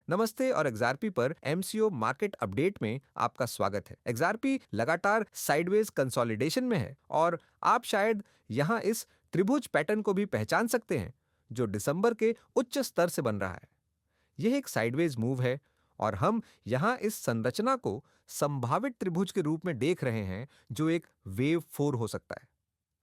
नमस्ते और एक्सआरपी पर एमसीओ मार्केट अपडेट में आपका स्वागत है। एक्सआरपी लगातार साइडवेज कंसोलिडेशन में है और आप शायद यहां इस त्रिभुज पैटर्न को भी पहचान सकते हैं जो दिसंबर के उच्च स्तर से बन रहा है। यह एक साइडवेज मूव है और हम यहां इस संरचना को संभावित त्रिभुज के रूप में देख रहे हैं जो एक वेव 4 हो सकता है।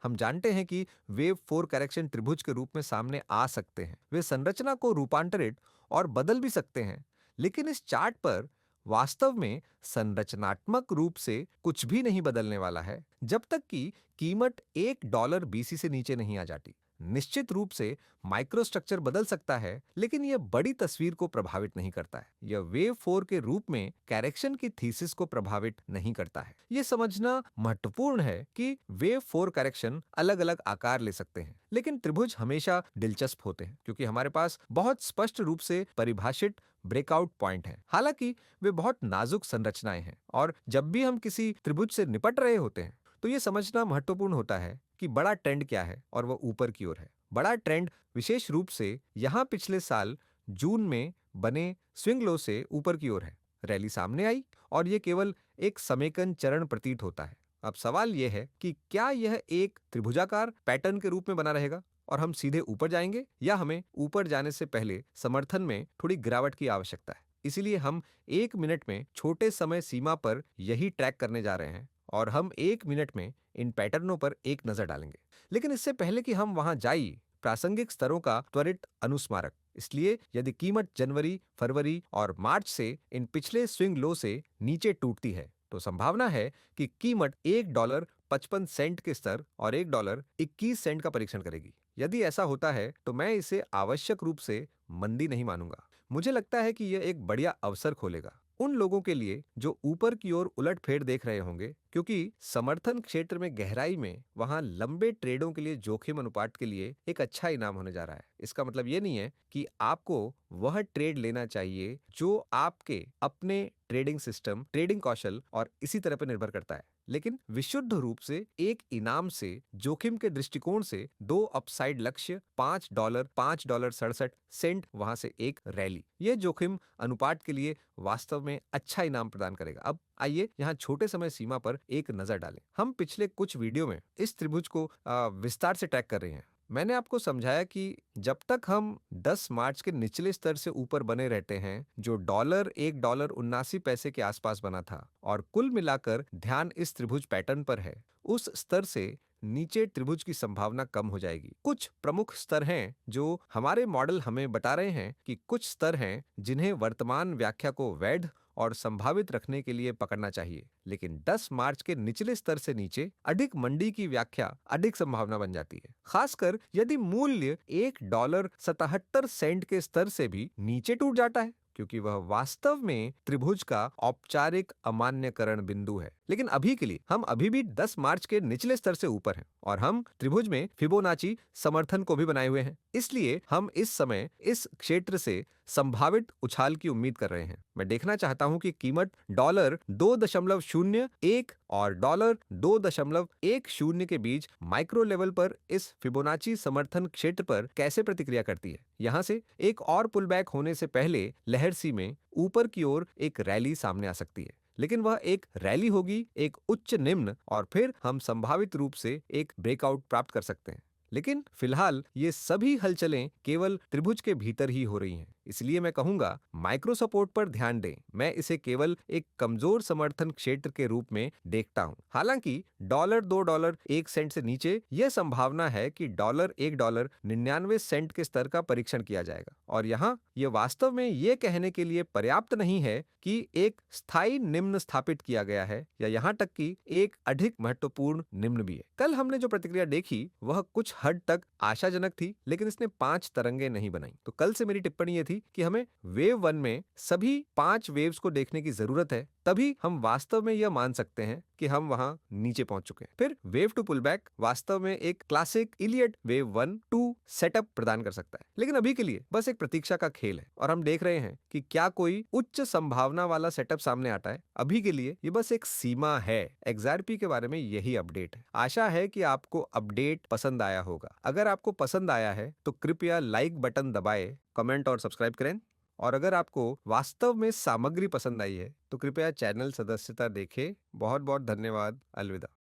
हम जानते हैं कि वेव 4 करेक्शन त्रिभुज के रूप में सामने आ सकते हैं। वे संरचना को रूपांतरित और बदल भी सकते हैं, लेकिन इस चार्ट पर वास्तव में संरचनात्मक रूप से कुछ भी नहीं बदलने वाला है जब तक कि कीमत $1 बीसी से नीचे नहीं आ जाती। निश्चित रूप से माइक्रो स्ट्रक्चर बदल सकता है, लेकिन यह बड़ी तस्वीर को प्रभावित नहीं करता है। यह वेव 4 के रूप में करेक्शन की थीसिस को प्रभावित नहीं करता है। यह समझना महत्वपूर्ण है कि वेव 4 करेक्शन अलग-अलग आकार ले सकते हैं, लेकिन त्रिभुज हमेशा दिलचस्प होते हैं क्योंकि हमारे पास बहुत स्पष्ट रूप से परिभाषित ब्रेकआउट पॉइंट है। हालांकि वे बहुत नाजुक संरचनाएं हैं और जब भी हम किसी त्रिभुज से निपट रहे होते हैं तो यह समझना महत्वपूर्ण होता है कि बड़ा ट्रेंड क्या है और वह ऊपर की ओर है। बड़ा ट्रेंड विशेष रूप से यहां पिछले साल जून में बने स्विंग लो से ऊपर की ओर है। रैली सामने आई और यह केवल एक समेकन चरण प्रतीत होता है। अब सवाल यह है कि क्या यह एक त्रिभुजाकार पैटर्न के रूप में बना रहेगा और हम सीधे ऊपर जाएंगे, या हमें ऊपर जाने से पहले समर्थन में थोड़ी गिरावट की आवश्यकता है। इसीलिए हम 1 मिनट में छोटे समय सीमा पर यही ट्रैक करने जा रहे हैं और हम 1 मिनट में इन पैटर्नों पर एक नजर डालेंगे। लेकिन इससे पहले कि हम वहां जाइए, प्रासंगिक स्तरों का त्वरित अनुस्मारक। इसलिए यदि कीमत जनवरी, फरवरी और मार्च से इन पिछले स्विंग लो से नीचे टूटती है तो संभावना है कि कीमत $1.55 के स्तर और $1.21 का परीक्षण करेगी। यदि ऐसा होता है तो मैं इसे आवश्यक रूप से मंदी नहीं मानूंगा। मुझे लगता है कि यह एक बढ़िया अवसर खोलेगा उन लोगों के लिए जो ऊपर की ओर उलटफेर देख रहे होंगे, क्योंकि समर्थन क्षेत्र में गहराई में वहां लंबे ट्रेडों के लिए जोखिम अनुपात के लिए एक अच्छा इनाम होने जा रहा है। इसका मतलब यह नहीं है कि आपको वह ट्रेड लेना चाहिए जो आपके अपने ट्रेडिंग सिस्टम, ट्रेडिंग कौशल और इसी तरह पर निर्भर करता है, लेकिन विशुद्ध रूप से एक इनाम से जोखिम के दृष्टिकोण से दो अपसाइड लक्ष्य $5, $5.67 वहां से एक रैली, यह जोखिम अनुपात के लिए वास्तव में अच्छा इनाम प्रदान करेगा। अब आइए यहाँ छोटे समय सीमा पर एक नजर डालें। हम पिछले कुछ वीडियो में इस त्रिभुज को विस्तार से ट्रैक कर रहे हैं। मैंने आपको समझाया कि जब तक हम 10 मार्च के निचले स्तर से ऊपर बने रहते हैं, जो $1.79 के आसपास बना था, और कुल मिलाकर ध्यान इस त्रिभुज पैटर्न पर है, उस स्तर से नीचे त्रिभुज की संभावना कम हो जाएगी। कुछ प्रमुख स्तर हैं जो हमारे मॉडल हमें बता रहे हैं कि कुछ स्तर हैं जिन्हें वर्तमान व्याख्या को वैध और संभावित रखने के लिए पकड़ना चाहिए, लेकिन 10 मार्च के निचले स्तर से नीचे अधिक मंदी की व्याख्या अधिक संभावना बन जाती है, खासकर यदि मूल्य $1.77 के स्तर से भी नीचे टूट जाता है, क्योंकि वह वास्तव में त्रिभुज का औपचारिक अमान्यकरण बिंदु है। लेकिन अभी के लिए हम अभी भी 10 मार्च के निचले स्तर से ऊपर हैं और हम त्रिभुज में फिबोनाची समर्थन को भी बनाए हुए हैं। इसलिए हम इस समय इस क्षेत्र से संभावित उछाल की उम्मीद कर रहे हैं। मैं देखना चाहता हूं कि कीमत $2.01 और $2.10 के बीच माइक्रो लेवल पर इस फिबोनाची समर्थन क्षेत्र पर कैसे प्रतिक्रिया करती है। यहां से एक और पुलबैक होने से पहले लहर सी में ऊपर की ओर एक रैली सामने आ सकती है, लेकिन वह एक रैली होगी, एक उच्च निम्न, और फिर हम संभावित रूप से एक ब्रेकआउट प्राप्त कर सकते हैं। लेकिन फिलहाल ये सभी हलचलें केवल त्रिभुज के भीतर ही हो रही हैं। इसलिए मैं कहूंगा माइक्रो सपोर्ट पर ध्यान दें। मैं इसे केवल एक कमजोर समर्थन क्षेत्र के रूप में देखता हूं। हालांकि $2.01 से नीचे यह संभावना है कि $1.99 के स्तर का परीक्षण किया जाएगा, और यहां यह वास्तव में यह कहने के लिए पर्याप्त नहीं है कि एक स्थायी निम्न स्थापित किया गया है, या यहां तक कि एक अधिक महत्वपूर्ण निम्न भी है। कल हमने जो प्रतिक्रिया देखी वह कुछ हद तक आशाजनक थी, लेकिन इसने 5 तरंगे नहीं बनाई। तो कल से मेरी टिप्पणी यह थी कि हमें वेव 1 में सभी 5 वेव्स को देखने की जरूरत है, तभी हम वास्तव में यह मान सकते हैं कि हम वहां नीचे पहुंच चुके हैं। फिर वेव टू पुलबैक वास्तव में एक क्लासिक इलियट वेव 1-2 सेटअप प्रदान कर सकता है, लेकिन अभी के लिए बस एक प्रतीक्षा का खेल है और हम देख रहे हैं कि क्या कोई उच्च संभावना वाला सेटअप सामने आता है। अभी के लिए ये बस एक सीमा है। एक्सआरपी के बारे में यही अपडेट है। आशा है कि आपको अपडेट पसंद आया होगा। अगर आपको पसंद आया है तो कृपया लाइक बटन दबाएं, कमेंट और सब्सक्राइब करें, और अगर आपको वास्तव में सामग्री पसंद आई है तो कृपया चैनल सदस्यता देखें। बहुत बहुत धन्यवाद। अलविदा।